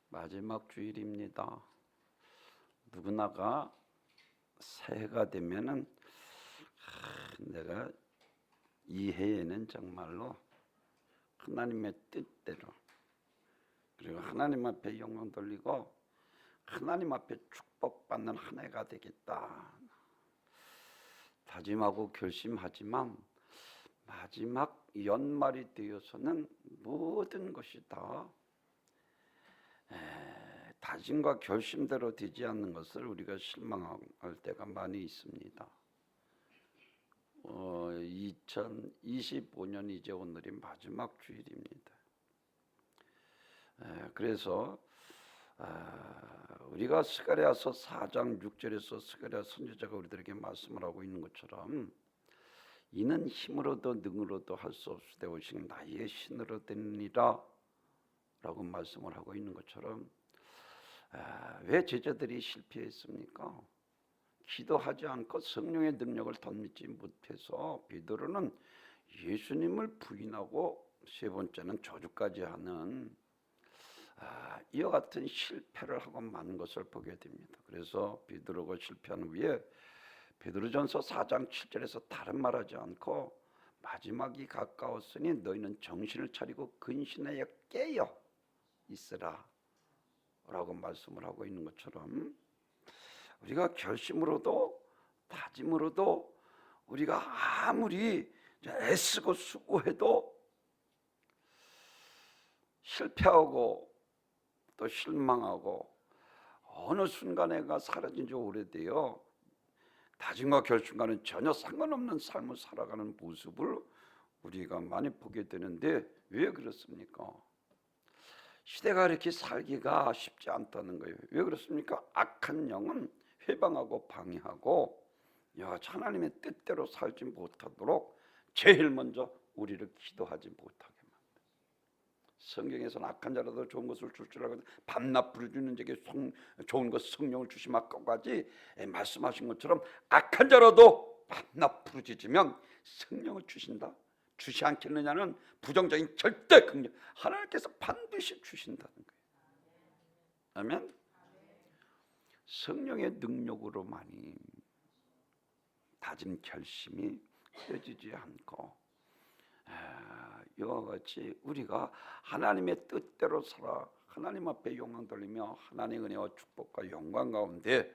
마지막 주일입니다. 누구나가 새해가 되면은 내가 이 해에는 정말로 하나님의 뜻대로, 그리고 하나님 앞에 영광 돌리고 하나님 앞에 축복받는 한 해가 되겠다 다짐하고 결심하지만, 마지막 연말이 되어서는 모든 것이 다 다짐과 결심대로 되지 않는 것을 우리가 실망할 때가 많이 있습니다. 2025년 이제 오늘이 마지막 주일입니다. 그래서 우리가 스가랴서 4장 6절에서 스가랴 선지자가 우리들에게 말씀을 하고 있는 것처럼, 이는 힘으로도 능으로도 할 수 없으되 오직 나의 신으로 되느니라 라고 말씀을 하고 있는 것처럼, 왜 제자들이 실패했습니까? 기도하지 않고 성령의 능력을 덧입지 못해서 베드로는 예수님을 부인하고 세 번째는 저주까지 하는 이와 같은 실패를 하고 마는 것을 보게 됩니다. 그래서 베드로가 실패한 후에 베드로전서 4장 7절에서 다른 말하지 않고, 마지막이 가까웠으니 너희는 정신을 차리고 근신하여 깨어 있으라 라고 말씀을 하고 있는 것처럼, 우리가 결심으로도 다짐으로도 우리가 아무리 애쓰고 수고해도 실패하고 또 실망하고 어느 순간에가 사라진 지 오래되어 다짐과 결심과는 전혀 상관없는 삶을 살아가는 모습을 우리가 많이 보게 되는데, 왜 그렇습니까? 시대가 이렇게 살기가 쉽지 않다는 거예요. 왜 그렇습니까? 악한 영은 회방하고 방해하고 하나님의 뜻대로 살지 못하도록 제일 먼저 우리를 기도하지 못하게 만든다. 성경에서는 악한 자라도 좋은 것을 줄 줄 알고 밤낮 부르짖는 자에게 좋은 것 성령을 주시마까지 말씀하신 것처럼, 악한 자라도 밤낮 부르짖으면 성령을 주신다. 주시 않겠느냐는 부정적인 절대 긍정, 하나님께서 반드시 주신다는 거예요. 아멘. 성령의 능력으로만이 다짐 결심이 흐려지지 않고, 이와 같이 우리가 하나님의 뜻대로 살아 하나님 앞에 영광 돌리며 하나님의 은혜와 축복과 영광 가운데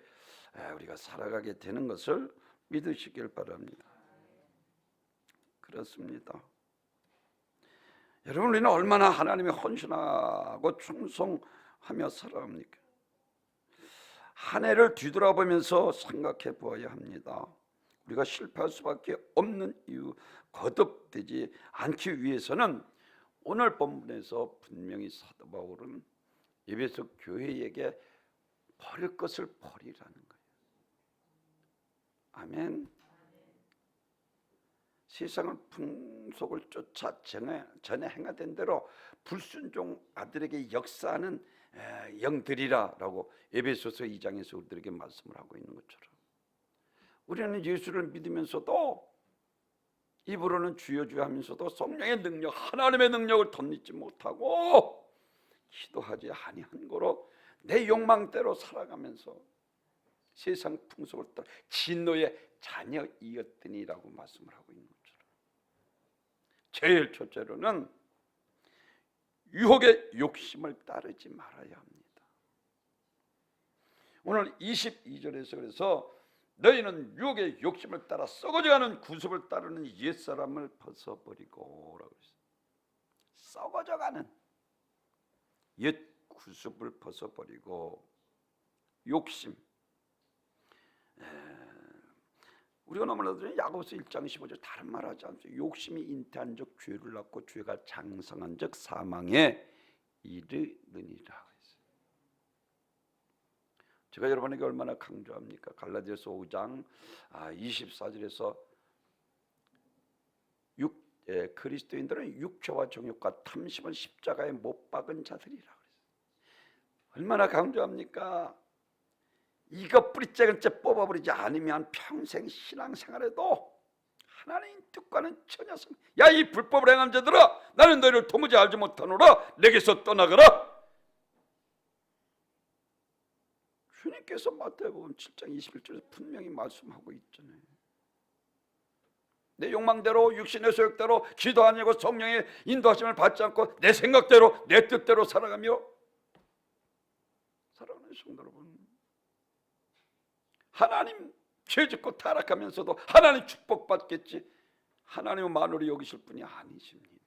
우리가 살아가게 되는 것을 믿으시길 바랍니다. 그렇습니다. 여러분, 우리는 얼마나 하나님의 헌신하고 충성하며 살아갑니까? 한 해를 뒤돌아보면서 생각해 보아야 합니다. 우리가 실패할 수밖에 없는 이유, 거듭되지 않기 위해서는 오늘 본문에서 분명히 사도 바울은 에베소 교회에게 버릴 것을 버리라는 거예요. 아멘. 세상을 풍속을 쫓아 전에 행하던 대로 불순종 아들에게 역사하는 영들이라 라고 에베소서 2장에서 우리들에게 말씀을 하고 있는 것처럼, 우리는 예수를 믿으면서도 입으로는 주여 주여 하면서도 성령의 능력, 하나님의 능력을 덧입지 못하고 기도하지 아니한 거로 내 욕망대로 살아가면서 세상 풍속을 따라 진노의 자녀이었더니라고 말씀을 하고 있는 것처럼, 제일 첫째로는 유혹의 욕심을 따르지 말아야 합니다. 오늘 22절에서 그래서 너희는 유혹의 욕심을 따라 썩어져가는 구습을 따르는 옛사람을 벗어버리고 라고 했어요. 썩어져가는 옛 구습을 벗어버리고 욕심. 우리가 너무나도 야고보서 1장 15절 다른 말 하지 않습니까? 욕심이 잉태한 적 죄를 낳고 죄가 장성한 적 사망에 이르느니라. 제가 여러분에게 얼마나 강조합니까? 갈라디아서 5장 24절에서 그리스도인들은 육체와 정욕과 탐심은 십자가에 못 박은 자들이라 그랬어요. 얼마나 강조합니까? 이거 뿌리째 뽑아버리지 않으면 평생 신앙생활에도 하나님 뜻과는 전혀 야, 이 불법을 행한 자들아, 나는 너희를 도무지 알지 못하노라. 내게서 떠나가라. 주님께서 마태복음 7장 21절에서 분명히 말씀하고 있잖아요. 내 욕망대로 육신의 소욕대로 기도 아니고 성령의 인도하심을 받지 않고 내 생각대로 내 뜻대로 살아가며 사랑하는 성도 여러분, 하나님 죄짓고 타락하면서도 하나님 축복받겠지 하나님은 만으로 여기실 분이 아니십니다.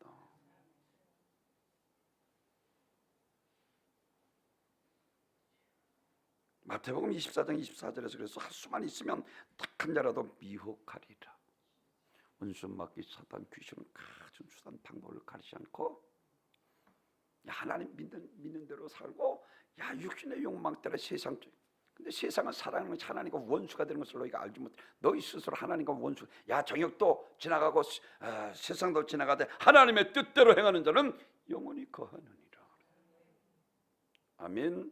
마태복음 24장 24절에서 그래서 할 수만 있으면 딱 한 자라도 미혹하리라. 원수 막기 사단 귀신은 가진 수단 방법을 가리지 않고 하나님 믿는 대로 살고 육신의 욕망 따라 세상 근데 세상은 사랑하는 것이 하나님과 원수가 되는 것을 너희가 알지 못해. 너희 스스로 하나님과 원수. 정욕도 지나가고 세상도 지나가되 하나님의 뜻대로 행하는 자는 영원히 거하느니라. 아멘.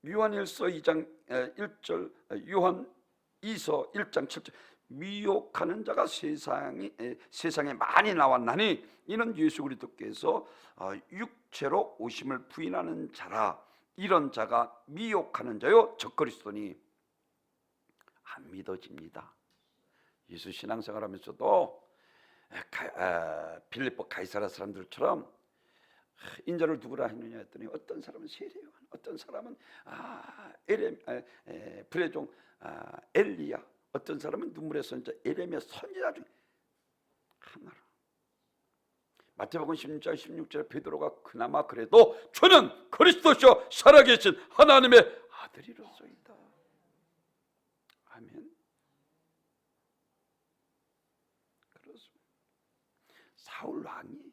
요한일서 2장 1절 요한 2서 1장 7절 미혹하는 자가 세상에 많이 나왔나니 이는 예수 그리스도께서 육체로 오심을 부인하는 자라. 이런 자가 미혹하는 자요 적그리스도니 안 믿어집니다. 예수 신앙생활하면서도 빌립보 가이사랴 사람들처럼 인자를 누구라 했느냐 했더니 어떤 사람은 세례요한, 어떤 사람은 브레종 엘리야, 어떤 사람은 눈물의 선지자 에레미야 선지자 중 하나라. 마태복음 16장 16절에 베드로가 그나마 그래도 주는 그리스도시요 살아계신 하나님의 아들이로소이다. 아멘. 그렇습니다. 사울 왕이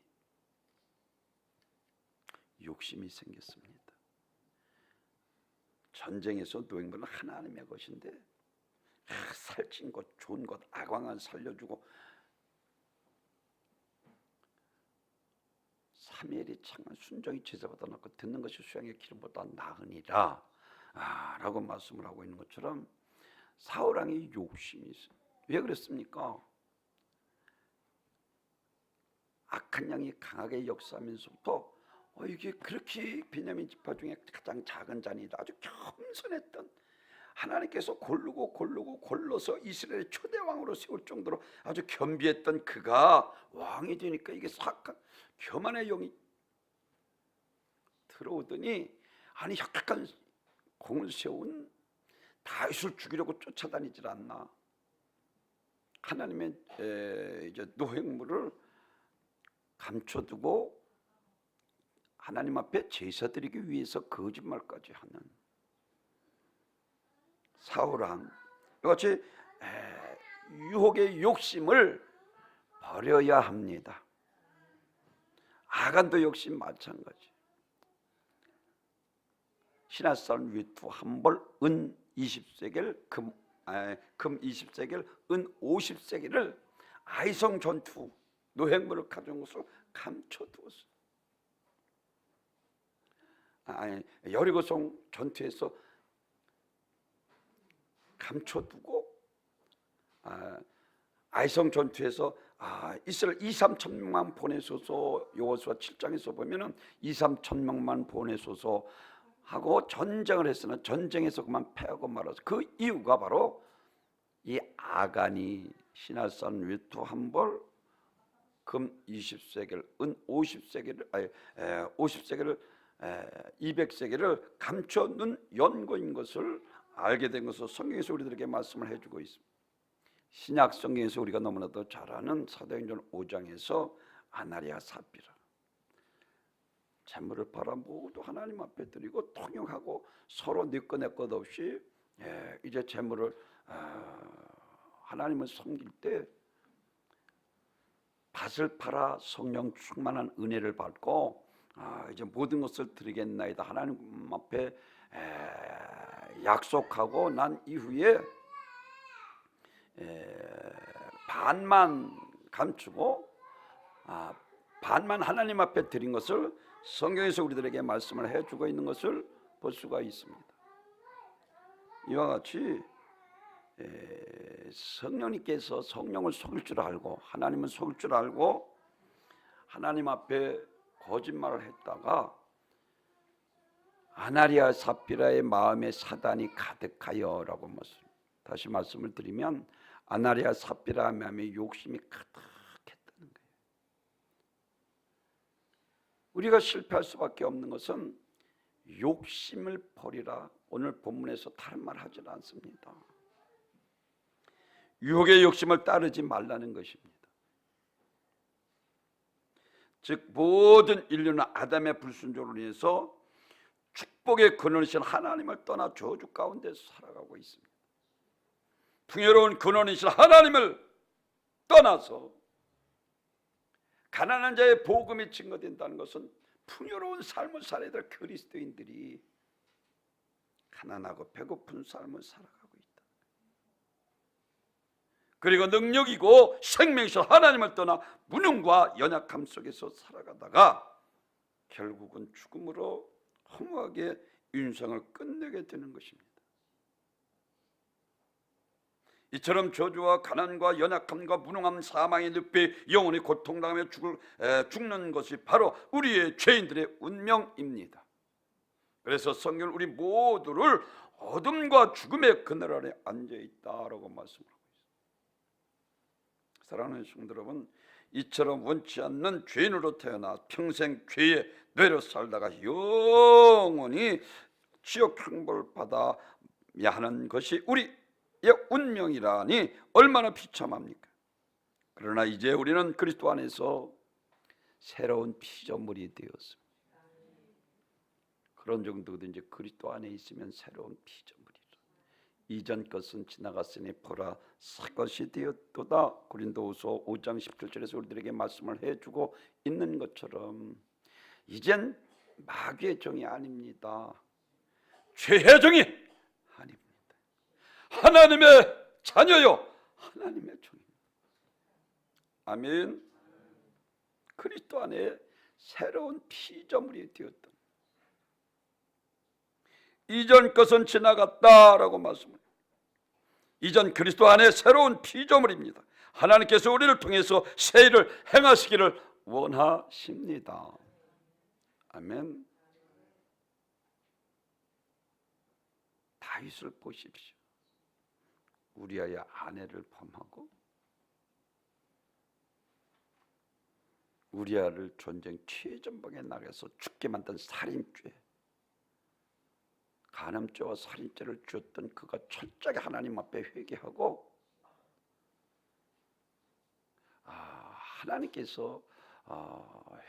욕심이 생겼습니다. 전쟁에서 노임은 하나님의 것인데 살찐 것, 좋은 것, 아광을 살려주고 사무엘이 창을 순종이 제사보다 낫고 듣는 것이 수양의 기름보다 나으니라 라고 말씀을 하고 있는 것처럼 사울왕이 욕심이 있어요. 왜 그랬습니까? 악한 양이 강하게 역사하면서부터 이게 그렇게 베냐민 지파 중에 가장 작은 자니다. 아주 겸손했던 하나님께서 골라서 이스라엘의 초대왕으로 세울 정도로 아주 겸비했던 그가 왕이 되니까 이게 사악한 교만의 영이 들어오더니 혁혁한 공을 세운 다윗을 죽이려고 쫓아다니질 않나. 하나님의 이제 노획물을 감춰두고 하나님 앞에 제사 드리기 위해서 거짓말까지 하는 사울왕, 이같이 유혹의 욕심을 버려야 합니다. 아간도 역시 마찬가지. 시나산 위투 한 벌 은 20세겔 금 20세겔 은 50세겔을 아이성 전투 노획물을 가져온 것을 감춰두었어요. 여리고성 전투에서 감춰두고 아이성 전투에서 이스라엘 2-3천 명만 보내소서. 여호수아 7장에서 보면은 2-3천 명만 보내소서 하고 전쟁을 했으나 전쟁에서 그만 패하고 말아서 그 이유가 바로 이 아간이 시나산 위투 한 벌 금 20세겔 은 50세겔을 50세겔을 200세겔을 감춰둔 연고인 것을 알게 된 것을 성경에서 우리들에게 말씀을 해주고 있습니다. 신약 성경에서 우리가 너무나도 잘 아는 사도행전 5장에서 아나리아 삽비라 재물을 팔아 모두 하나님 앞에 드리고 통용하고 서로 네 것 내 것 없이 이제 재물을 하나님을 섬길 때 밭을 팔아 성령 충만한 은혜를 받고 이제 모든 것을 드리겠나이다 하나님 앞에 약속하고 난 이후에 반만 감추고 반만 하나님 앞에 드린 것을 성경에서 우리들에게 말씀을 해주고 있는 것을 볼 수가 있습니다. 이와 같이 성령님께서 성령을 속일 줄 알고 하나님은 속일 줄 알고 하나님 앞에 거짓말을 했다가 아나리아 삽비라의 마음에 사단이 가득하여라고 다시 말씀을 드리면 아나리아 삽비라 마음에 욕심이 가득했다는 거예요. 우리가 실패할 수밖에 없는 것은 욕심을 버리라. 오늘 본문에서 다른 말 하지는 않습니다. 유혹의 욕심을 따르지 말라는 것입니다. 즉 모든 인류는 아담의 불순종으로 인해서 축복의 근원이신 하나님을 떠나 저주 가운데 살아가고 있습니다. 풍요로운 근원이신 하나님을 떠나서 가난한 자의 복음이 증거된다는 것은 풍요로운 삶을 살아야 될 그리스도인들이 가난하고 배고픈 삶을 살아가고 있다. 그리고 능력이고 생명이신 하나님을 떠나 무능과 연약함 속에서 살아가다가 결국은 죽음으로 허무하게 인생을 끝내게 되는 것입니다. 이처럼 저주와 가난과 연약함과 무능함, 사망의 늪에 영원히 고통당하며 죽는 것이 바로 우리의 죄인들의 운명입니다. 그래서 성경은 우리 모두를 어둠과 죽음의 그늘 아래 앉아있다라고 말씀하고 있습니다. 사랑하는 성도 여러분, 이처럼 원치 않는 죄인으로 태어나 평생 죄에 뇌려 살다가 영원히 지옥 형벌을 받아야 하는 것이 우리의 운명이라니 얼마나 비참합니까? 그러나 이제 우리는 그리스도 안에서 새로운 피조물이 되었습니다. 그런 정도든지 그리스도 안에 있으면 새로운 피조물이라. 이전 것은 지나갔으니 보라 새 것이 되었도다. 고린도후서 5장 17절에서 우리들에게 말씀을 해주고 있는 것처럼 이젠 마귀의 종이 아닙니다. 죄의 종이 아닙니다. 하나님의 자녀요, 하나님의 종입니다. 아멘. 그리스도 안에 새로운 피조물이 되었다. 이전 것은 지나갔다라고 말씀을. 이전 그리스도 안에 새로운 피조물입니다. 하나님께서 우리를 통해서 새 일을 행하시기를 원하십니다. 아멘. 다윗을 보십시오. 우리아의 아내를 범하고 우리아를 전쟁 최전방에 나가서 죽게 만든 살인죄, 간음죄와 살인죄를 지었던 그가 철저하게 하나님 앞에 회개하고 하나님께서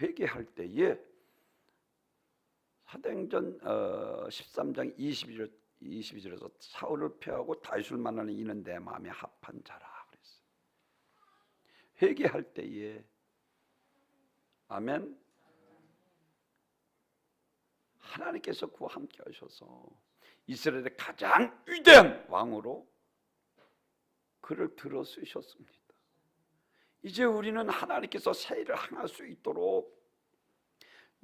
회개할 때에 사도행전 13장 22절에서 사울을 패하고 다윗을 만나는 이는 내 마음에 합한 자라 그랬어요. 회개할 때에 아멘. 하나님께서 그와 함께 하셔서 이스라엘의 가장 위대한 왕으로 그를 들어 쓰셨습니다. 이제 우리는 하나님께서 새 일을 행할 수 있도록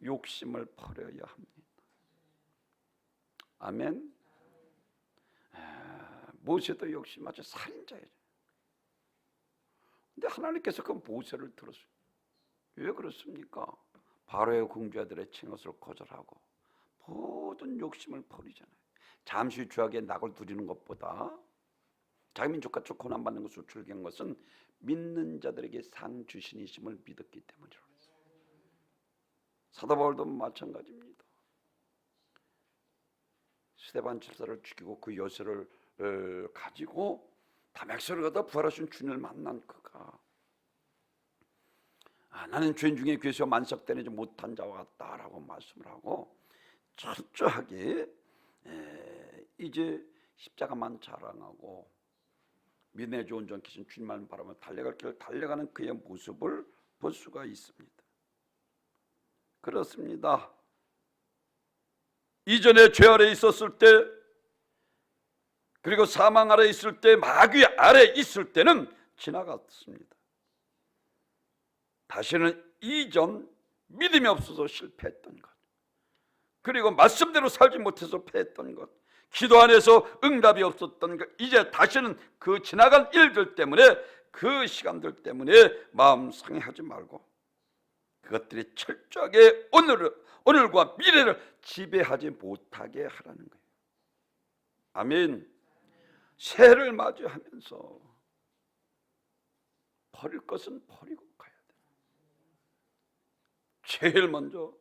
욕심을 버려야 합니다. 아멘. 모세도 욕심하죠. 살인자예요. 근데 하나님께서 그 모세를 들었어요. 왜 그렇습니까? 바로의 공주아들의 칭호를 거절하고 모든 욕심을 버리잖아요. 잠시 죄악에 낙을 두리는 것보다 자기 민족과 고난받는 것을 즐긴 것은 믿는 자들에게 상 주신이심을 믿었기 때문이라고 했어요. 사도 바울도 마찬가지입니다. 스데반 집사를 죽이고 그 요새를 가지고 다메섹으로 가다 부활하신 주님을 만난 그가 나는 죄인 중에 괴수와 만삭되지 못한 자와 같다라고 말씀을 하고 철저하게 이제 십자가만 자랑하고 믿음의 좋은 전키신 주님만 바라며 달려갈 길을 달려가는 그의 모습을 볼 수가 있습니다. 그렇습니다. 이전에 죄 아래 있었을 때 그리고 사망 아래 있을 때 마귀 아래 있을 때는 지나갔습니다. 다시는 이전 믿음이 없어서 실패했던 것, 그리고 말씀대로 살지 못해서 패했던 것, 기도 안에서 응답이 없었던 것, 이제 다시는 그 지나간 일들 때문에 그 시간들 때문에 마음 상해하지 말고 그것들이 철저하게 오늘과 미래를 지배하지 못하게 하라는 거예요. 아멘. 새해를 맞이하면서 버릴 것은 버리고 가야 돼요. 제일 먼저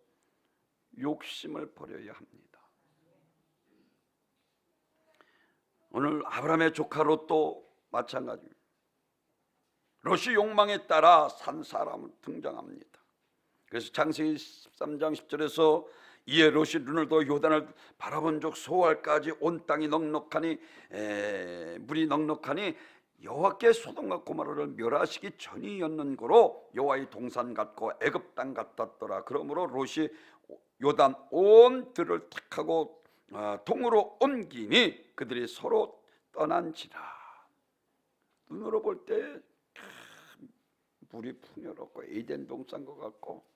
욕심을 버려야 합니다. 오늘 아브라함의 조카 롯도 마찬가지입니다. 롯이 욕망에 따라 산 사람을 등장합니다. 그래서 창세기 13장 10절에서 이에 롯이 눈을 더 요단을 바라본 적 소알까지 온 땅이 넉넉하니 물이 넉넉하니 여호와께 소돔과 고모라를 멸하시기 전이었는고로 여호와의 동산 같고 애굽 땅 같았더라. 그러므로 롯이 요단 온 들을 택하고 동으로 옮기니 그들이 서로 떠난지라. 눈으로 볼 때 물이 풍요롭고 에덴 동산 것 같고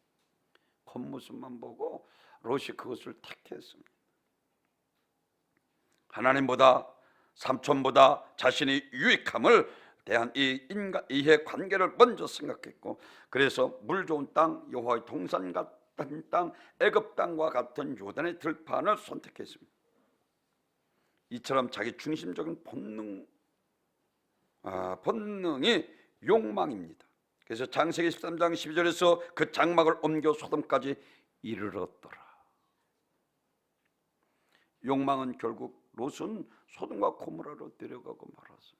겉모습만 보고 롯이 그것을 택했습니다. 하나님보다 삼촌보다 자신의 유익함을 대한 이 이해 관계를 먼저 생각했고, 그래서 물 좋은 땅, 여호와의 동산 같은 땅, 애굽 땅과 같은 요단의 들판을 선택했습니다. 이처럼 자기 중심적인 본능이 욕망입니다. 그래서 창세기 13장 12절에서 그 장막을 옮겨 소돔까지 이르렀더라. 욕망은 결국 롯은 소돔과 고모라로 데려가고 말았어요.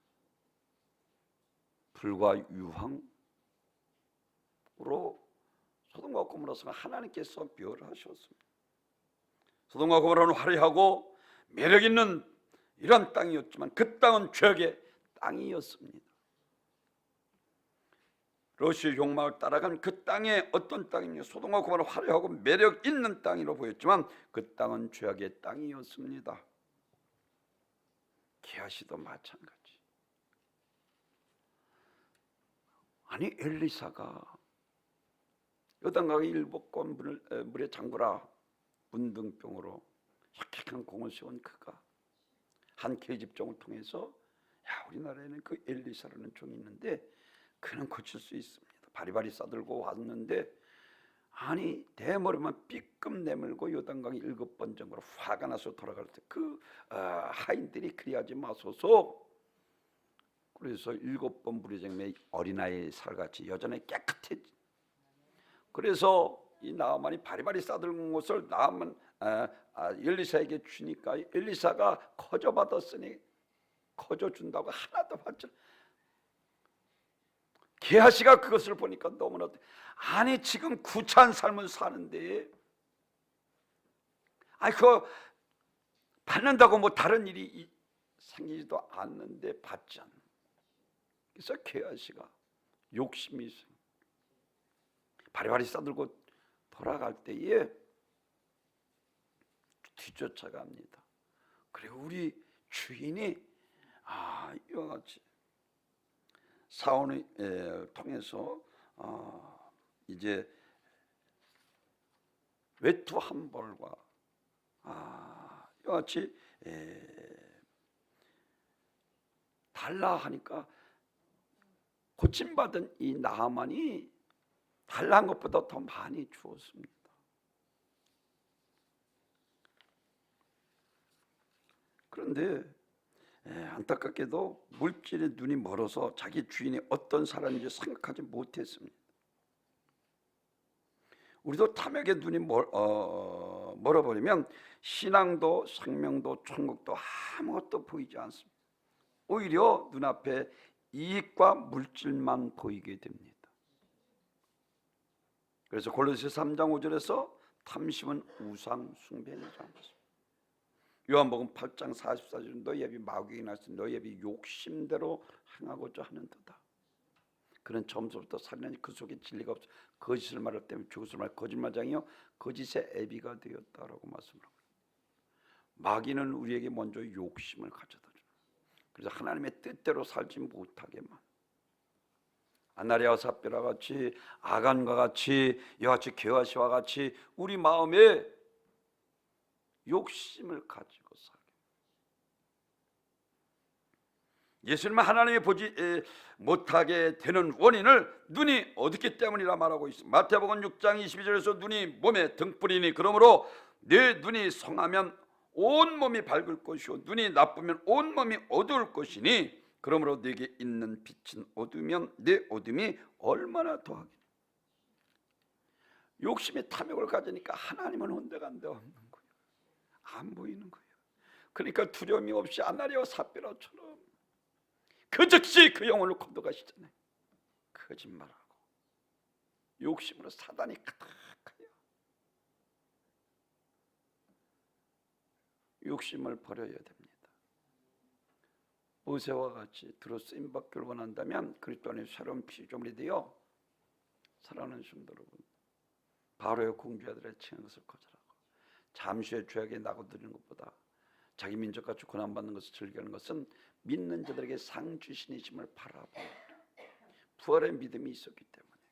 불과 유황으로 소돔과 고모라는 하나님께서 멸하셨습니다. 소돔과 고모라는 화려하고 매력 있는 이런 땅이었지만 그 땅은 죄악의 땅이었습니다. 롯이 욕망을 따라간 그 땅에 어떤 땅이냐, 소돔과 고모라 화려하고 매력 있는 땅으로 보였지만 그 땅은 죄악의 땅이었습니다. 게하시도 마찬가지. 아니 엘리사가 요단강의 일곱권 물에 잠그라 문둥병으로 혁혁한 공을 세운 그가 한 계집종을 통해서 우리나라에는 그 엘리사라는 종이 있는데 그는 고칠 수 있습니다. 바리바리 싸들고 왔는데 아니 대머리만 삐끔 내밀고 요단강이 7번 정도로 화가 나서 돌아갈 때 그 하인들이 그리하지 마소서. 그래서 7번 부르짖음에 어린아이 살같이 여전히 깨끗해지. 그래서 이 나아만이 바리바리 싸들고 것을 나아만 엘리사에게 주니까 엘리사가 거저 받았으니 거저 준다고 하나도 받지. 게하시가 그것을 보니까 너무나 아니 지금 구차한 삶을 사는데 그거 받는다고 뭐 다른 일이 생기지도 않는데 받지 않는. 그래서 게하시가 욕심이 있어요. 바리바리 싸들고 돌아갈 때에 뒤쫓아갑니다. 그리고 우리 주인이 이와 같이 사원을 통해서 이제 외투 한 벌과 이와 같이 달라 하니까 고침받은 이 나아만이 달라한 것보다 더 많이 주었습니다. 그런데 안타깝게도 물질의 눈이 멀어서 자기 주인이 어떤 사람인지 생각하지 못했습니다. 우리도 탐욕의 눈이 멀어버리면 신앙도 생명도 천국도 아무것도 보이지 않습니다. 오히려 눈앞에 이익과 물질만 보이게 됩니다. 그래서 골로새 3장 5절에서 탐심은 우상 숭배이지 않습니다. 요한복음 8장 44절 너희 애비 마귀에게 나서 너희 애비 욕심대로 행하고자 하는도다. 그는 처음부터 살인하니 그 속에 진리가 없어 거짓을 말할 때문에 죽었을 말 거짓말장이요 거짓의 애비가 되었다라고 말씀하고, 마귀는 우리에게 먼저 욕심을 가져다 줍니다. 그래서 하나님의 뜻대로 살지 못하게만, 아나리아와 삽비라 같이 아간과 같이 이와 같이 게하시와 같이 우리 마음에 욕심을 가지고 살게. 예수님은 하나님이 보지 못하게 되는 원인을 눈이 어둡기 때문이라 말하고 있습니다. 마태복음 6장 22절에서 눈이 몸에 등불이니 그러므로 내 눈이 성하면 온 몸이 밝을 것이요 눈이 나쁘면 온 몸이 어두울 것이니 그러므로 네게 있는 빛은 어두우면 내 어둠이 얼마나 더하겠니. 욕심의 탐욕을 가지니까 하나님은 온데간데 없는 거예요. 안 보이는 거예요. 그러니까 두려움이 없이 아나니아와 삽비라처럼 그 즉시 그 영혼을 거둬가시잖아요. 거짓말하고 욕심으로 사단이 가득해요. 욕심을 버려야 됩니다. 모세와 같이 들어 쓰임 받기를 원한다면 그리스도 안에 새로운 피조물이 되어 사랑하는 성도 여러분, 바로의 공주아들의 칭한 것을 거절하고 잠시의 죄악에 나고드리는 것보다 자기 민족같이 고난받는 것을 즐기는 것은 믿는 자들에게 상 주신이심을 바라보고 부활의 믿음이 있었기 때문에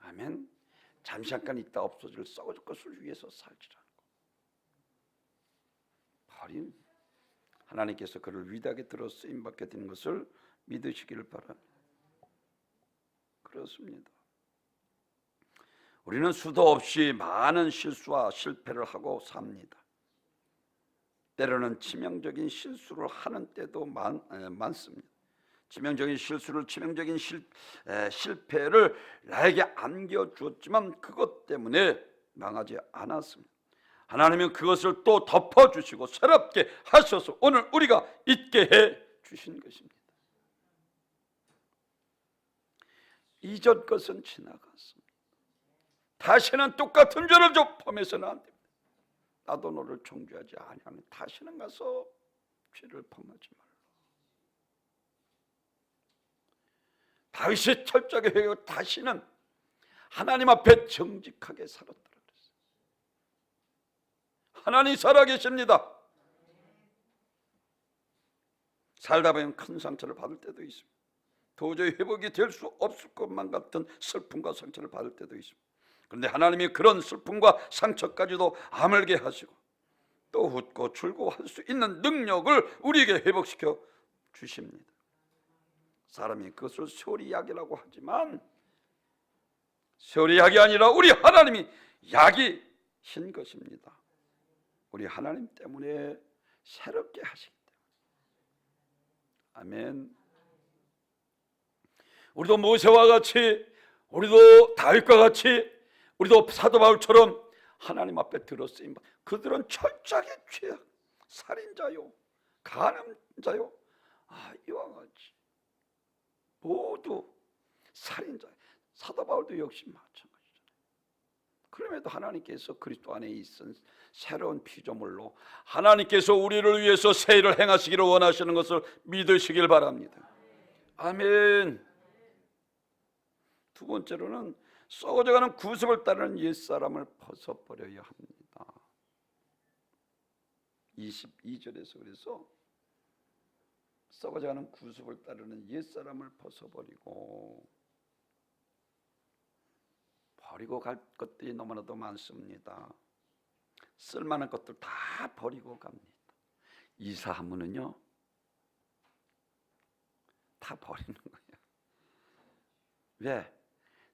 아멘. 잠시 잠깐 있다 없어질 썩어질 것을 위해서 살지라는 것. 버린 하나님께서 그를 위대하게 들어 쓰임받게 되는 것을 믿으시기를 바랍니다. 그렇습니다. 우리는 수도 없이 많은 실수와 실패를 하고 삽니다. 때로는 치명적인 실수를 하는 때도 많습니다. 치명적인 실수를 치명적인 실패를 나에게 안겨주었지만 그것 때문에 망하지 않았습니다. 하나님은 그것을 또 덮어주시고 새롭게 하셔서 오늘 우리가 있게 해 주신 것입니다. 이전 것은 지나갔습니다. 다시는 똑같은 죄를 범해서는 안 됩니다. 나도 너를 정죄하지 아니하면 다시는 가서 죄를 범하지 말라. 다윗이 철저하게 회개하고 다시는 하나님 앞에 정직하게 살았더라 그랬어요. 하나님 살아계십니다. 살다 보면 큰 상처를 받을 때도 있습니다. 도저히 회복이 될 수 없을 것만 같은 슬픔과 상처를 받을 때도 있습니다. 그런데 하나님이 그런 슬픔과 상처까지도 아물게 하시고 또 웃고 즐거워할 수 있는 능력을 우리에게 회복시켜 주십니다. 사람이 그것을 세월이 약이라고 하지만 세월이 약이 아니라 우리 하나님이 약이신 것입니다. 우리 하나님 때문에 새롭게 하시기 때문에. 아멘. 우리도 모세와 같이, 우리도 다윗과 같이, 우리도 사도 바울처럼 하나님 앞에 들었으니 그들은 철저하게 죄악, 살인자요, 간음자요, 이와 같이 모두 살인자. 사도 바울도 역시 마찬가지잖아요. 그럼에도 하나님께서 그리스도 안에 있은 새로운 피조물로 하나님께서 우리를 위해서 새 일을 행하시기를 원하시는 것을 믿으시길 바랍니다. 아멘. 두 번째로는 썩어져가는 구습을 따르는 옛사람을 벗어버려야 합니다. 22절에서 그래서 썩어져가는 구습을 따르는 옛사람을 벗어버리고 버리고 갈 것들이 너무나도 많습니다. 쓸만한 것들 다 버리고 갑니다. 이사하면은요 다 버리는 거예요. 왜?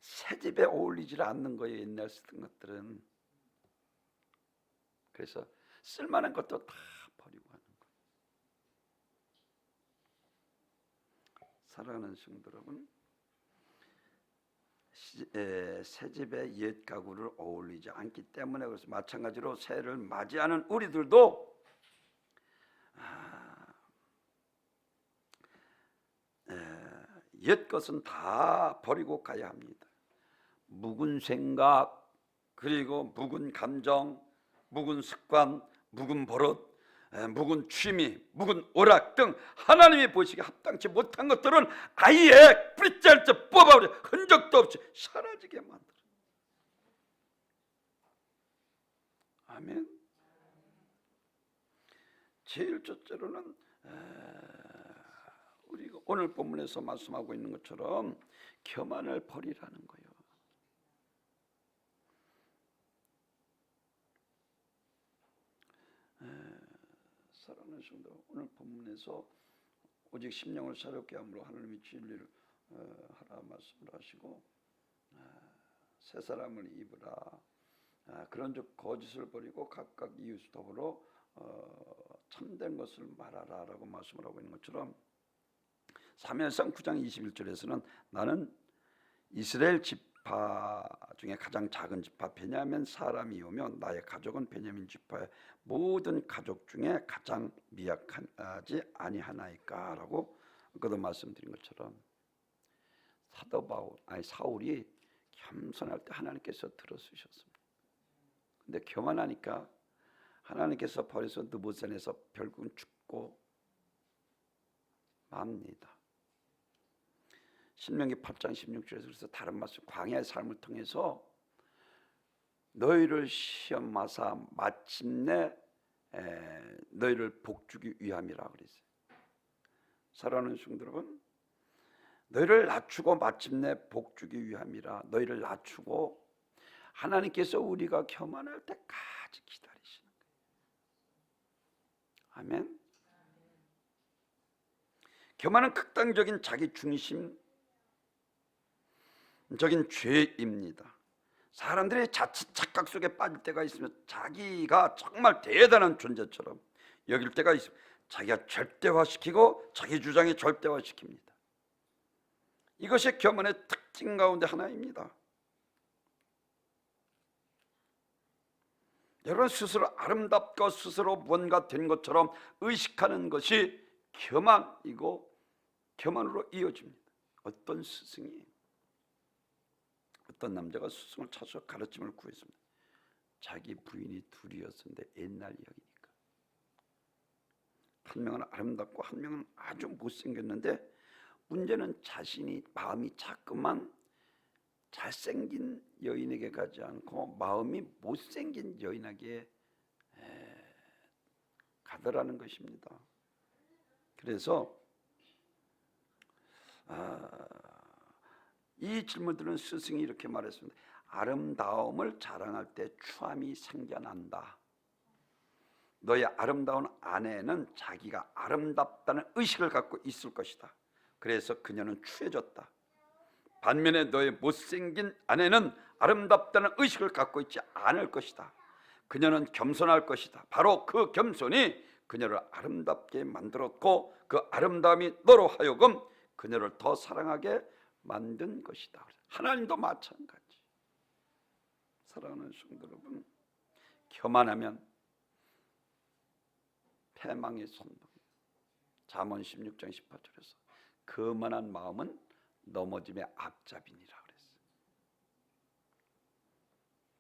새 집에 어울리지 않는 거예요. 옛날 쓰던 것들은. 그래서 쓸만한 것도 다 버리고 하는 거예요. 사랑하는 성도 여러분, 새 집에 옛 가구를 어울리지 않기 때문에 그래서 마찬가지로 새해를 맞이하는 우리들도 옛 것은 다 버리고 가야 합니다. 묵은 생각, 그리고 묵은 감정, 묵은 습관, 묵은 버릇, 묵은 취미, 묵은 오락 등 하나님이 보시기에 합당치 못한 것들은 아예 뿌리째 뽑아버려 흔적도 없이 사라지게 만들어. 아멘. 제일 첫째로는 우리가 오늘 본문에서 말씀하고 있는 것처럼 교만을 버리라는 거예요. 사랑하는 성도, 오늘 본문에서 오직 심령을 새롭게 함으로 하나님의 진리를 하라 말씀을 하시고 새 사람을 입으라. 그런즉 거짓을 버리고 각각 이웃 더불어 참된 것을 말하라라고 말씀을 하고 있는 것처럼 사무엘상 9장 21절에서는 나는 이스라엘 지파 중에 가장 작은 지파 베냐민 사람이오며 나의 가족은 베냐민 지파의 모든 가족 중에 가장 미약하지 아니하나이까라고 그도 말씀드린 것처럼 사울이 겸손할 때 하나님께서 들어주셨습니다. 근데 교만하니까 하나님께서 버려서 느부갓네살 결국은 죽고 맙니다. 신명기 8장 16절에서 그래서 다른 말씀 광야의 삶을 통해서 너희를 시험하사 마침내 너희를 복주기 위함이라 그랬어요. 사랑하는 성도 여러분, 너희를 낮추고 마침내 복주기 위함이라. 너희를 낮추고 하나님께서 우리가 교만할 때까지 기다리시는 거예요. 아멘. 교만은 극단적인 자기 중심적인 죄입니다. 사람들이 자칫 착각 속에 빠질 때가 있으면 자기가 정말 대단한 존재처럼 여길 때가 있으면 자기가 절대화시키고 자기 주장이 절대화시킵니다. 이것이 교만의 특징 가운데 하나입니다. 여러분 스스로 아름답고 스스로 뭔가 된 것처럼 의식하는 것이 교만이고 교만으로 이어집니다. 어떤 스승이 어떤 남자가 스승을 찾아서 가르침을 구했습니다. 자기 부인이 둘이었는데 옛날 이야기니까 한 명은 아름답고 한 명은 아주 못생겼는데 문제는 자신이 마음이 자꾸만 잘생긴 여인에게 가지 않고 마음이 못생긴 여인에게 가더라는 것입니다. 그래서 이 질문을 들은 스승이 이렇게 말했습니다. 아름다움을 자랑할 때 추함이 생겨난다. 너의 아름다운 아내는 자기가 아름답다는 의식을 갖고 있을 것이다. 그래서 그녀는 추해졌다. 반면에 너의 못생긴 아내는 아름답다는 의식을 갖고 있지 않을 것이다. 그녀는 겸손할 것이다. 바로 그 겸손이 그녀를 아름답게 만들었고 그 아름다움이 너로 하여금 그녀를 더 사랑하게 만든 것이다. 하나님도 마찬가지. 사랑하는 성도 여러분, 교만하면 패망의 선동. 잠언 16장 18절에서 거만한 마음은 넘어짐의 앞잡이니라 그랬어요.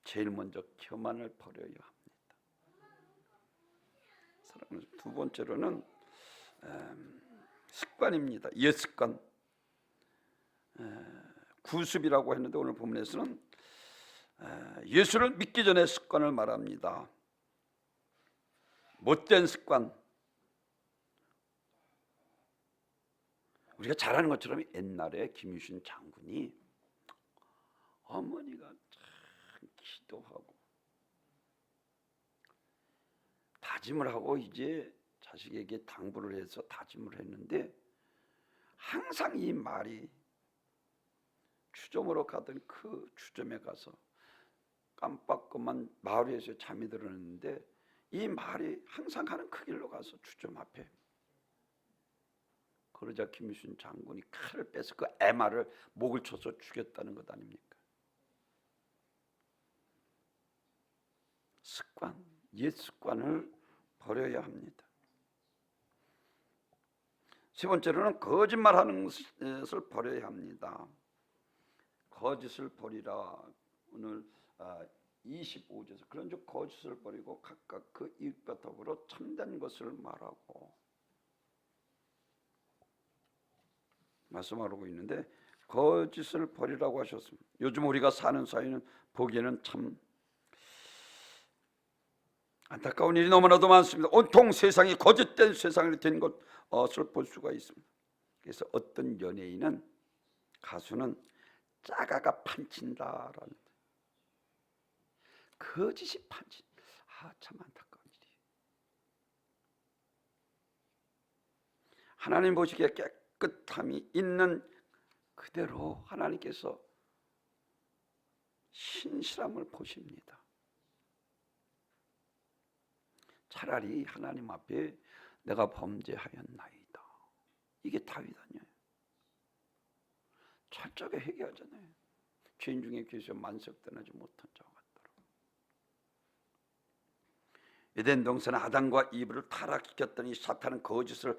제일 먼저 교만을 버려야 합니다. 사랑하는 두 번째로는 습관입니다. 옛 습관. 구습이라고 했는데 오늘 본문에서는 예수를 믿기 전의 습관을 말합니다. 못된 습관. 우리가 잘 아는 것처럼 옛날에 김유신 장군이 어머니가 참 기도하고 다짐을 하고 이제 자식에게 당부를 해서 다짐을 했는데 항상 이 말이 주점으로 가던 그 주점에 가서 깜빡그만 마을 위에서 잠이 들었는데 이 말이 항상 가는 그 길로 가서 주점 앞에 그러자 김유신 장군이 칼을 빼서 그 애마를 목을 쳐서 죽였다는 것 아닙니까? 습관, 옛 습관을 버려야 합니다. 세 번째로는 거짓말하는 것을 버려야 합니다. 거짓을 버리라. 오늘 25절에서 그런즉 거짓을 버리고 각각 그 이웃과 더불어 참된 것을 말하고 말씀하고 있는데 거짓을 버리라고 하셨습니다. 요즘 우리가 사는 사회는 보기에는 참 안타까운 일이 너무나도 많습니다. 온통 세상이 거짓된 세상이 된 것을 볼 수가 있습니다. 그래서 어떤 연예인은 가수는 짜가가 판친다라는 거짓이 판친. 참 안타까운 일이에요. 하나님 보시기에 깨끗함이 있는 그대로 하나님께서 신실함을 보십니다. 차라리 하나님 앞에 내가 범죄하였나이다, 이게 다윗 아니에요. 철저하게 회개하잖아요. 죄인 중에 계셔 만석되지 못한 자와 같더라. 에덴 동산에 아담과 이브를 타락시켰더니 사탄은 거짓으로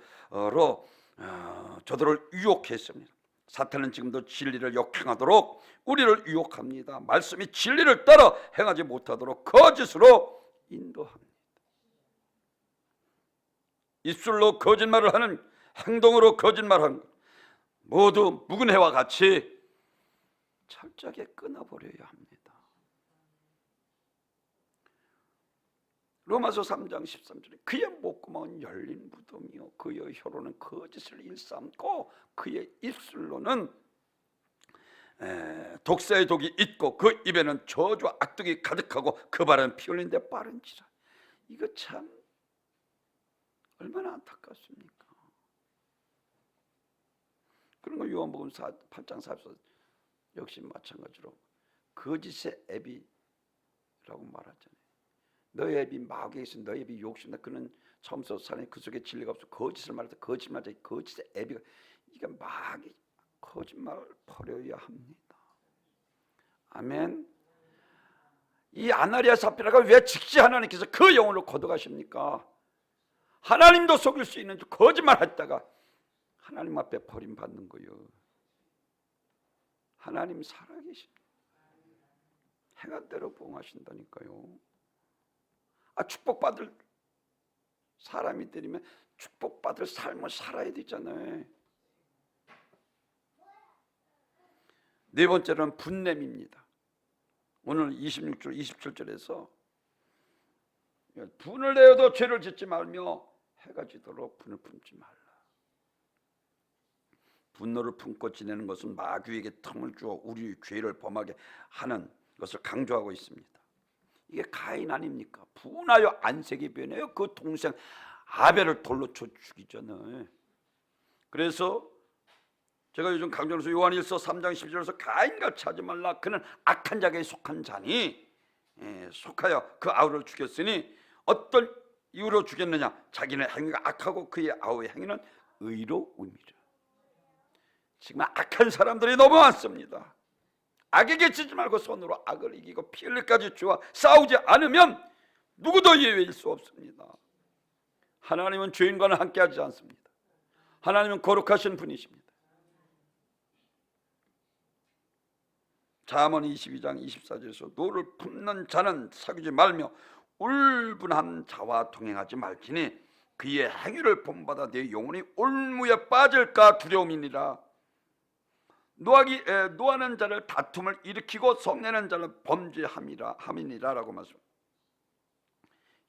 저들을 유혹했습니다. 사탄은 지금도 진리를 역행하도록 우리를 유혹합니다. 말씀이 진리를 따라 행하지 못하도록 거짓으로 인도합니다. 입술로 거짓말을 하는, 행동으로 거짓말하는 것, 모두 묵은 해와 같이 철저하게 끊어버려야 합니다. 로마서 3장 13절에 그의 목구멍은 열린 무덤이요 그의 혀로는 거짓을 일삼고 그의 입술로는 독사의 독이 있고 그 입에는 저주와 악독이 가득하고 그 발은 피 흘린 데 빠른지라. 이거 참 얼마나 안타깝습니까? 그런 거 요한복음 8장 44 역시 마찬가지로 거짓의 애비라고 말하잖아요. 너의 애비 마귀에 있어, 너의 애비 욕심나. 그는 처음부터 사람이 그 속에 진리가 없어 거짓을 말해서 거짓말자. 거짓의 애비가, 이게 마귀 거짓말 버려야 합니다. 아멘. 이 아나리아 사피라가 왜 즉시 하나님께서 그 영혼을 거둬가십니까? 하나님도 속일 수 있는 거짓말 했다가 하나님 앞에 버림받는 거예요. 하나님 살아계십니다. 행한 대로 보응하신다니까요. 축복받을 사람이 되면 축복받을 삶을 살아야 되잖아요. 네 번째는 분냄입니다. 오늘 26절 27절에서 분을 내어도 죄를 짓지 말며 해가 지도록 분을 품지 말라. 분노를 품고 지내는 것은 마귀에게 틈을 주어 우리의 죄를 범하게 하는 것을 강조하고 있습니다. 이게 가인 아닙니까? 분하여 안색이 변해요. 그 동생 아벨을 돌로 쳐 죽이잖아요. 그래서 제가 요즘 강조해서 요한일서 3장 11절에서 가인같이 하지 말라. 그는 악한 자에게 속한 자니 속하여 그 아우를 죽였으니 어떤 이유로 죽였느냐? 자기는 행위가 악하고 그의 아우의 행위는 의로움이라. 지금 악한 사람들이 너무 많습니다. 악에게 지지 말고 손으로 악을 이기고 피 흘릴까지 주와 싸우지 않으면 누구도 예외일 수 없습니다. 하나님은 죄인과는 함께하지 않습니다. 하나님은 거룩하신 분이십니다. 잠언 22장 24절에서 노를 품는 자는 사귀지 말며 울분한 자와 동행하지 말지니 그의 행위를 본받아 내 영혼이 올무에 빠질까 두려움이니라. 노하는 자를 다툼을 일으키고 성내는 자를 범죄함이니라라고 말씀합니다.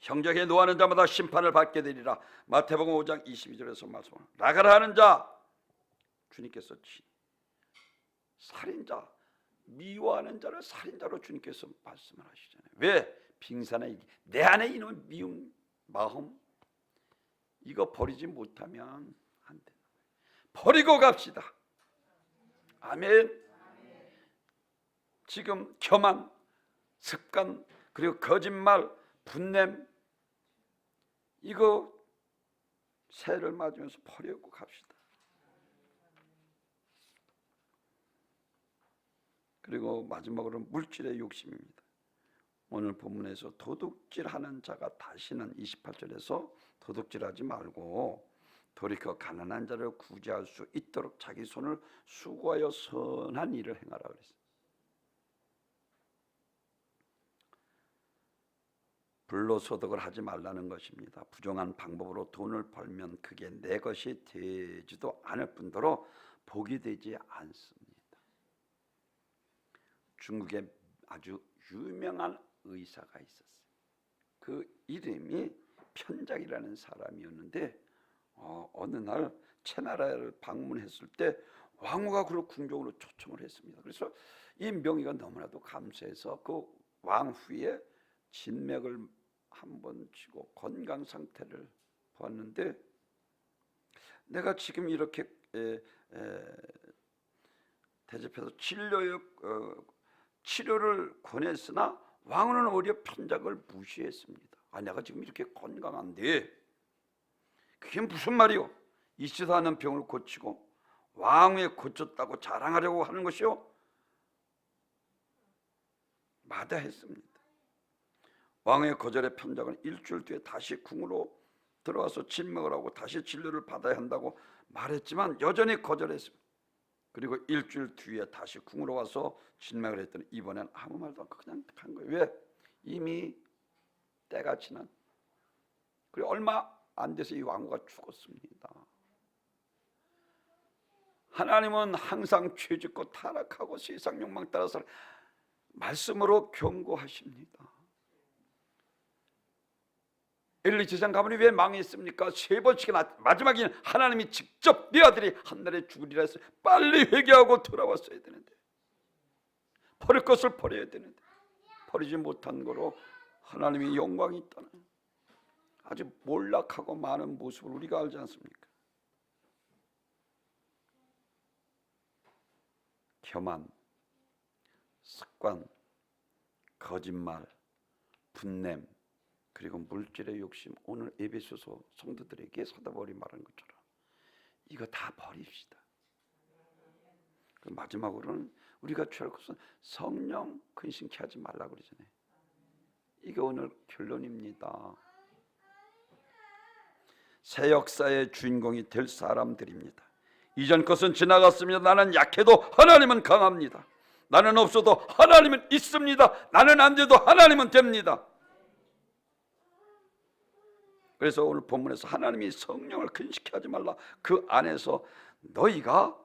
형제에게 노하는 자마다 심판을 받게 되리라. 마태복음 5장 22절에서 말씀합니다. 나가라 하는 자 주님께서 살인자, 미워하는 자를 살인자로 주님께서 말씀을 하시잖아요. 왜? 빙산에 내 안에 있는 미운 마음, 이거 버리지 못하면 안 된다. 버리고 갑시다. 아멘. 지금 교만, 습관, 그리고 거짓말, 분냄, 이거 새해를 맞으면서 버리고 갑시다. 그리고 마지막으로 물질의 욕심입니다. 오늘 본문에서 도둑질하는 자가 다시는 28절에서 도둑질하지 말고 돌이켜 가난한 자를 구제할 수 있도록 자기 손을 수고하여 선한 일을 행하라 그랬어요. 불로소득을 하지 말라는 것입니다. 부정한 방법으로 돈을 벌면 그게 내 것이 되지도 않을 뿐더러 복이 되지 않습니다. 중국에 아주 유명한 의사가 있었어요. 그 이름이 편작이라는 사람이었는데 어느 날 채나라를 방문했을 때 왕후가 그를 궁정으로 초청을 했습니다. 그래서 이 명의가 너무나도 감사해서 그 왕후의 진맥을 한번 치고 건강 상태를 보았는데 내가 지금 이렇게 대접해서 치료를 권했으나 왕은 오히려 편작을 무시했습니다. 내가 지금 이렇게 건강한데 그게 무슨 말이요? 있지도 않은 병을 고치고 왕위에 고쳤다고 자랑하려고 하는 것이요? 마다했습니다. 왕의 거절의 편작은 일주일 뒤에 다시 궁으로 들어와서 진맥을 하고 다시 진료를 받아야 한다고 말했지만 여전히 거절했습니다. 그리고 일주일 뒤에 다시 궁으로 와서 진맥을 했더니 이번엔 아무 말도 않고 그냥 간 거예요. 왜? 이미 때가 지난, 그리고 얼마 안 돼서 이 왕후가 죽었습니다. 하나님은 항상 죄짓고 타락하고 세상 욕망 따라서 말씀으로 경고하십니다. 엘리 제사장 가문이 왜 망했습니까? 3번씩이나 마지막에는 하나님이 직접 네 아들이 한날에 죽으리라 해서 빨리 회개하고 돌아왔어야 되는데, 버릴 것을 버려야 되는데 버리지 못한 거로 하나님의 영광이 있다는 아주 몰락하고 많은 모습을 우리가 알지 않습니까? 교만, 습관, 거짓말, 분냄, 그리고 물질의 욕심, 오늘 에베소서 성도들에게 사도 바울이 말한 것처럼 이거 다 버립시다. 마지막으로는 우리가 취할 것은 성령 근심케 하지 말라고 그러잖아요. 이게 오늘 결론입니다. 새 역사의 주인공이 될 사람들입니다. 이전 것은 지나갔습니다. 나는 약해도 하나님은 강합니다. 나는 없어도 하나님은 있습니다. 나는 안 돼도 하나님은 됩니다. 그래서 오늘 본문에서 하나님이 성령을 근심케 하지 말라, 그 안에서 너희가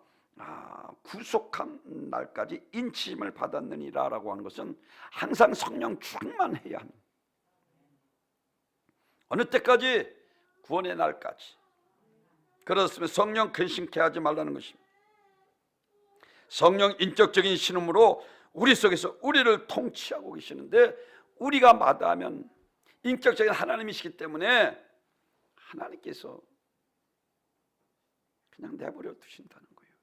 구속한 날까지 인치심을 받았느니라 라고 하는 것은 항상 성령 충만해야 합니다. 어느 때까지? 구원의 날까지. 그렇으면 성령 근심케 하지 말라는 것입니다. 성령 인격적인 신음으로 우리 속에서 우리를 통치하고 계시는데, 우리가 마다하면 인격적인 하나님이시기 때문에 하나님께서 그냥 내버려 두신다는 거예요.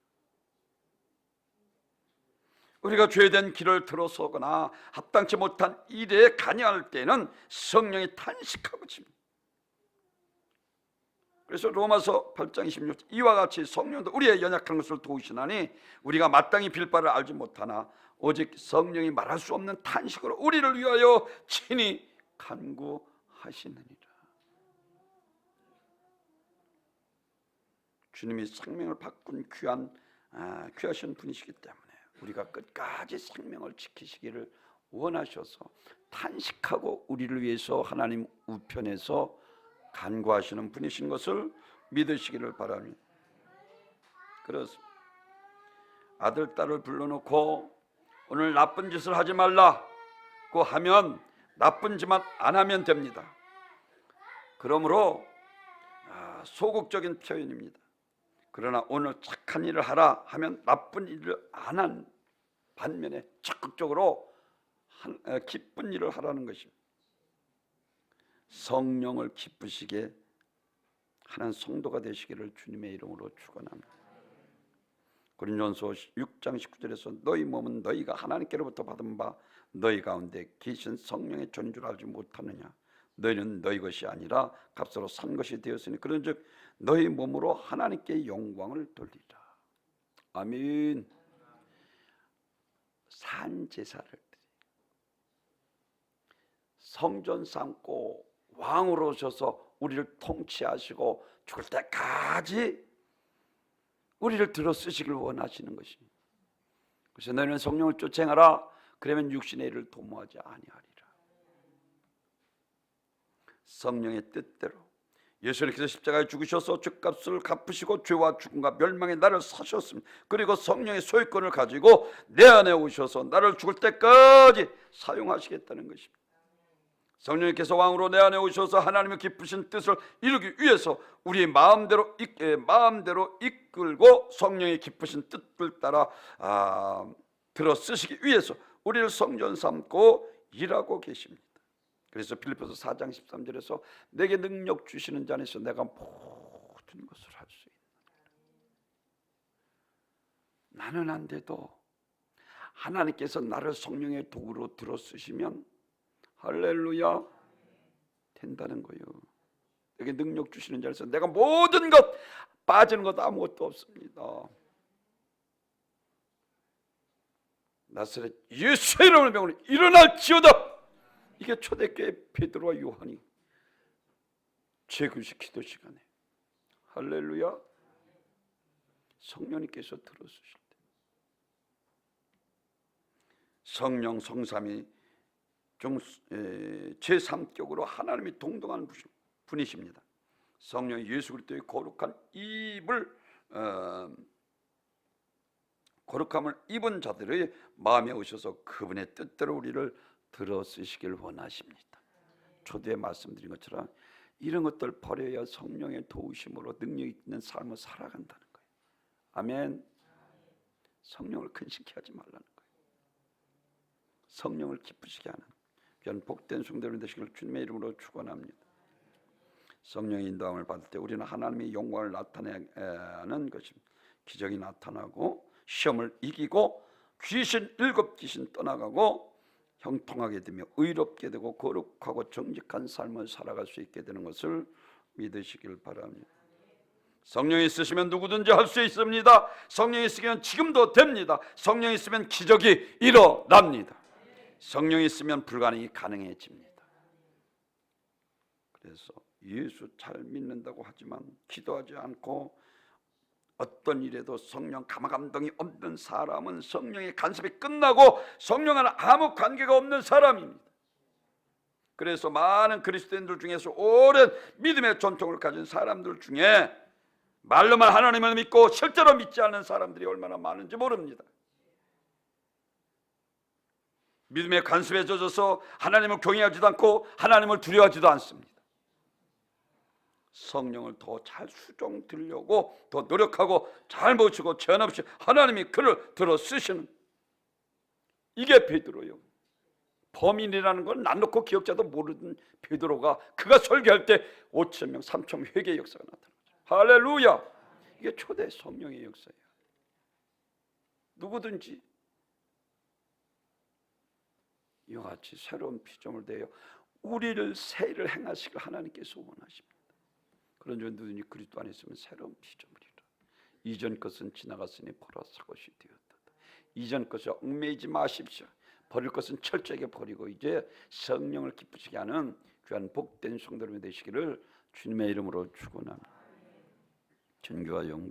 우리가 죄된 길을 들어서거나 합당치 못한 일에 관여할 때는 성령이 탄식하고 칩니다. 그래서 로마서 8장 26절, 이와 같이 성령도 우리의 연약한 것을 도우시나니 우리가 마땅히 빌 바를 알지 못하나 오직 성령이 말할 수 없는 탄식으로 우리를 위하여 친히 간구하시느니라. 주님이 생명을 바꾼 귀하신 분이시기 때문에 우리가 끝까지 생명을 지키시기를 원하셔서 탄식하고 우리를 위해서 하나님 우편에서 간구하시는 분이신 것을 믿으시기를 바랍니다. 그렇습니다. 아들, 딸을 불러놓고 오늘 나쁜 짓을 하지 말라고 하면 나쁜 짓만 안 하면 됩니다. 그러므로 소극적인 표현입니다. 그러나 오늘 착한 일을 하라 하면 나쁜 일을 안 한 반면에 적극적으로 기쁜 일을 하라는 것입니다. 성령을 기쁘시게 하는 성도가 되시기를 주님의 이름으로 축원합니다. 고린도전서 6장 19절에서 너희 몸은 너희가 하나님께로부터 받은 바 너희 가운데 계신 성령의 존인 줄 알지 못하느냐. 너희는 너희 것이 아니라 값으로 산 것이 되었으니 그런즉 너희 몸으로 하나님께 영광을 돌리라. 아멘. 산 제사를 성전 삼고 왕으로 오셔서 우리를 통치하시고 죽을 때까지 우리를 들어 쓰시길 원하시는 것입니다. 그래서 너희는 성령을 쫓아 행하라. 그러면 육신의 일을 도모하지 아니하리라. 성령의 뜻대로 예수님께서 십자가에 죽으셔서 죄값을 갚으시고 죄와 죽음과 멸망의 나를 사셨습니다. 그리고 성령의 소유권을 가지고 내 안에 오셔서 나를 죽을 때까지 사용하시겠다는 것입니다. 성령님께서 왕으로 내 안에 오셔서 하나님의 기쁘신 뜻을 이루기 위해서 우리의 마음대로 이끌고 성령의 기쁘신 뜻을 따라 들어 쓰시기 위해서 우리를 성전 삼고 일하고 계십니다. 그래서 빌립보서 4장 13절에서 내게 능력 주시는 자 안에서 내가 모든 것을 할 수 있다. 나는 안 돼도 하나님께서 나를 성령의 도구로 들어 쓰시면 할렐루야 된다는 거예요. 내게 능력 주시는 자에서 내가 모든 것 빠지는 것 아무것도 없습니다. 나사렛 예수의 이름으로 명하노니 일어날지어다. 이게 초대교회 베드로와 요한이 제금식 기도 시간에 할렐루야 성령님께서 들어주실 때 성령 성삼위 중 제3격으로 하나님이 동등한 분이십니다. 성령 예수 그리스도의 거룩한 거룩함을 입은 자들의 마음에 오셔서 그분의 뜻대로 우리를 들어 쓰시길 원하십니다. 초대에 말씀드린 것처럼 이런 것들 버려야 성령의 도우심으로 능력 있는 삶을 살아간다는 거예요. 아멘. 성령을 근심케 하지 말라는 거예요. 성령을 기쁘시게 하는 귀한 복된 성도들 되시길 주님의 이름으로 축원합니다. 성령의 인도함을 받을 때 우리는 하나님의 영광을 나타내는 것입니다. 기적이 나타나고 시험을 이기고 귀신 7귀신 떠나가고 형통하게 되며 의롭게 되고 거룩하고 정직한 삶을 살아갈 수 있게 되는 것을 믿으시길 바랍니다. 성령이 있으시면 누구든지 할 수 있습니다. 성령이 있으면 지금도 됩니다. 성령이 있으면 기적이 일어납니다. 성령이 있으면 불가능이 가능해집니다. 그래서 예수 잘 믿는다고 하지만 기도하지 않고 어떤 일에도 성령 감동이 없는 사람은 성령의 간섭이 끝나고 성령과는 아무 관계가 없는 사람입니다. 그래서 많은 그리스도인들 중에서 오랜 믿음의 전통을 가진 사람들 중에 말로만 하나님을 믿고 실제로 믿지 않는 사람들이 얼마나 많은지 모릅니다. 믿음의 간섭에 젖어서 하나님을 경외하지도 않고 하나님을 두려워하지도 않습니다. 성령을 더 잘 수종 들려고 더 노력하고 잘 모시고 제한 없이 하나님이 그를 들어 쓰시는 이게 베드로예요. 범인이라는 걸 난 놓고 기억자도 모르는 베드로가 그가 설교할 때 5,000명 3,000 회개의 역사가 나타나죠. 할렐루야. 이게 초대 성령의 역사예요. 누구든지 이와 같이 새로운 피조물 되어 우리를 새 일을 행하시길 하나님께서 원하십니다. 그런 줄 누구든지 그리스도 안에 있으면 새로운 피조물이라. 이전 것은 지나갔으니 보라 새 것이 되었다. 이전 것에 얽매이지 마십시오. 버릴 것은 철저하게 버리고 이제 성령을 기쁘시게 하는 귀한 복된 성도님이 되시기를 주님의 이름으로 축원합니다. 전교와 영광